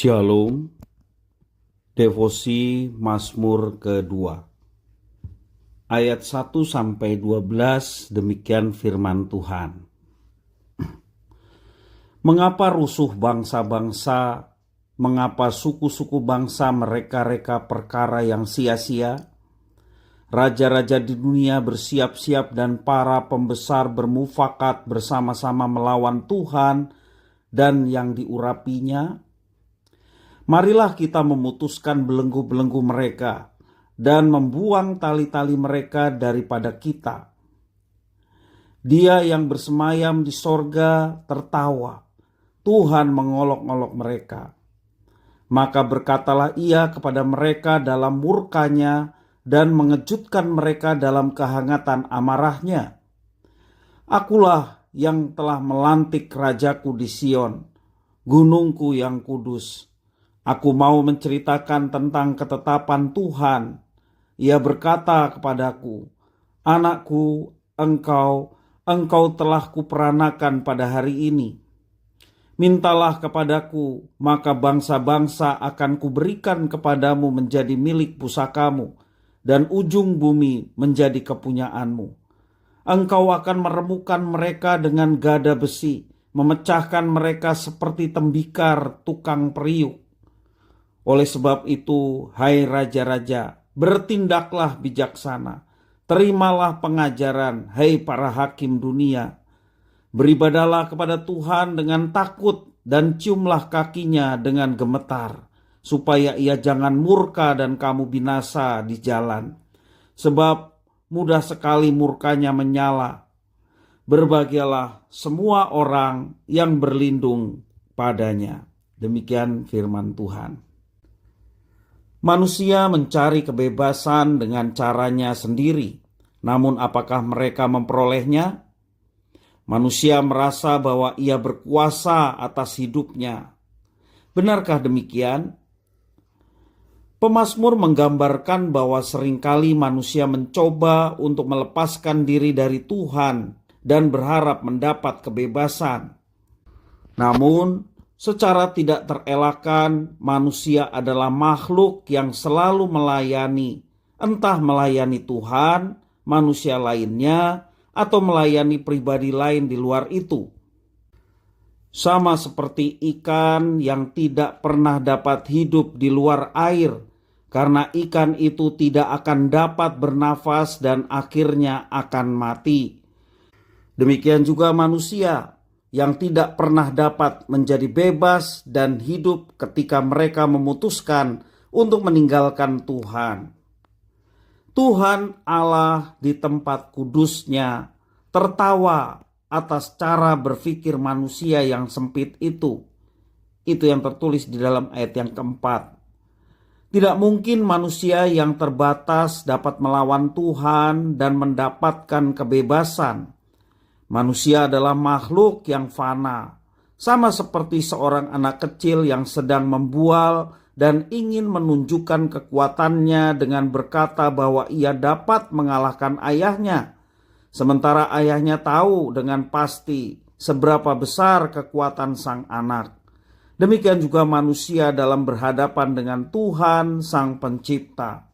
Shalom, devosi Mazmur kedua. Ayat 1-12 demikian firman Tuhan. Mengapa rusuh bangsa-bangsa, mengapa suku-suku bangsa mereka-reka perkara yang sia-sia? Raja-raja di dunia bersiap-siap dan para pembesar bermufakat bersama-sama melawan Tuhan dan yang diurapinya. Marilah kita memutuskan belenggu-belenggu mereka dan membuang tali-tali mereka daripada kita. Dia yang bersemayam di sorga tertawa, Tuhan mengolok-olok mereka. Maka berkatalah ia kepada mereka dalam murkanya dan mengejutkan mereka dalam kehangatan amarahnya. Akulah yang telah melantik rajaku di Sion, gunungku yang kudus. Aku mau menceritakan tentang ketetapan Tuhan. Ia berkata kepadaku, anakku, engkau telah kuperanakan pada hari ini. Mintalah kepadaku, maka bangsa-bangsa akan kuberikan kepadamu menjadi milik pusakamu, dan ujung bumi menjadi kepunyaanmu. Engkau akan meremukkan mereka dengan gada besi, memecahkan mereka seperti tembikar tukang periuk. Oleh sebab itu, hai raja-raja, bertindaklah bijaksana. Terimalah pengajaran, hai para hakim dunia. Beribadalah kepada Tuhan dengan takut dan ciumlah kakinya dengan gemetar, supaya ia jangan murka dan kamu binasa di jalan. Sebab mudah sekali murkanya menyala. Berbahagialah semua orang yang berlindung padanya. Demikian firman Tuhan. Manusia mencari kebebasan dengan caranya sendiri. Namun apakah mereka memperolehnya? Manusia merasa bahwa ia berkuasa atas hidupnya. Benarkah demikian? Pemazmur menggambarkan bahwa seringkali manusia mencoba untuk melepaskan diri dari Tuhan dan berharap mendapat kebebasan. Namun, secara tidak terelakkan, manusia adalah makhluk yang selalu melayani, entah melayani Tuhan, manusia lainnya, atau melayani pribadi lain di luar itu. Sama seperti ikan yang tidak pernah dapat hidup di luar air, karena ikan itu tidak akan dapat bernafas dan akhirnya akan mati. Demikian juga manusia yang tidak pernah dapat menjadi bebas dan hidup ketika mereka memutuskan untuk meninggalkan Tuhan. Tuhan Allah di tempat kudusnya tertawa atas cara berpikir manusia yang sempit itu. Itu yang tertulis di dalam ayat yang keempat. Tidak mungkin manusia yang terbatas dapat melawan Tuhan dan mendapatkan kebebasan. Manusia adalah makhluk yang fana, sama seperti seorang anak kecil yang sedang membual dan ingin menunjukkan kekuatannya dengan berkata bahwa ia dapat mengalahkan ayahnya. Sementara ayahnya tahu dengan pasti seberapa besar kekuatan sang anak. Demikian juga manusia dalam berhadapan dengan Tuhan Sang Pencipta.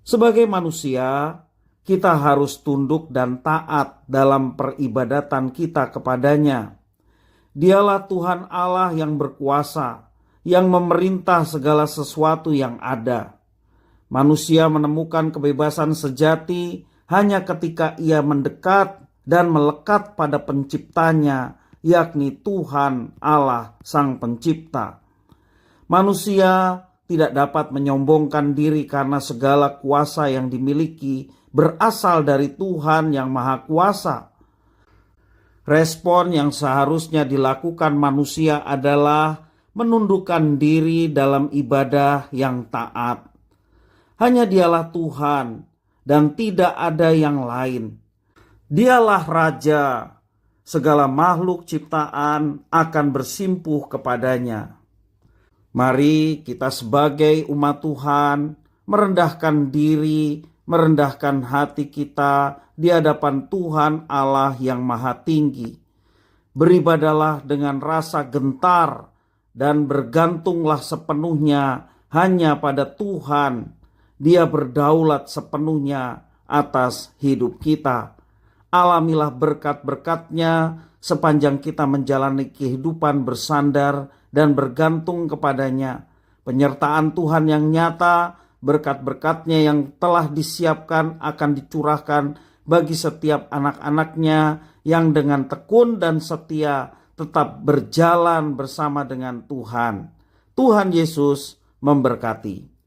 Sebagai manusia, kita harus tunduk dan taat dalam peribadatan kita kepadanya. Dialah Tuhan Allah yang berkuasa, yang memerintah segala sesuatu yang ada. Manusia menemukan kebebasan sejati hanya ketika ia mendekat dan melekat pada penciptanya, yakni Tuhan Allah Sang Pencipta. Manusia tidak dapat menyombongkan diri karena segala kuasa yang dimiliki berasal dari Tuhan yang Maha Kuasa. Respon yang seharusnya dilakukan manusia adalah menundukkan diri dalam ibadah yang taat. Hanya Dialah Tuhan dan tidak ada yang lain. Dialah Raja. Segala makhluk ciptaan akan bersimpuh kepadanya. Mari kita sebagai umat Tuhan merendahkan diri, merendahkan hati kita di hadapan Tuhan Allah yang Maha Tinggi. Beribadalah dengan rasa gentar dan bergantunglah sepenuhnya hanya pada Tuhan. Dia berdaulat sepenuhnya atas hidup kita. Alamilah berkat-berkat-Nya sepanjang kita menjalani kehidupan bersandar dan bergantung kepadanya. Penyertaan Tuhan yang nyata, berkat-berkat-Nya yang telah disiapkan akan dicurahkan bagi setiap anak-anak-Nya yang dengan tekun dan setia tetap berjalan bersama dengan Tuhan. Tuhan Yesus memberkati.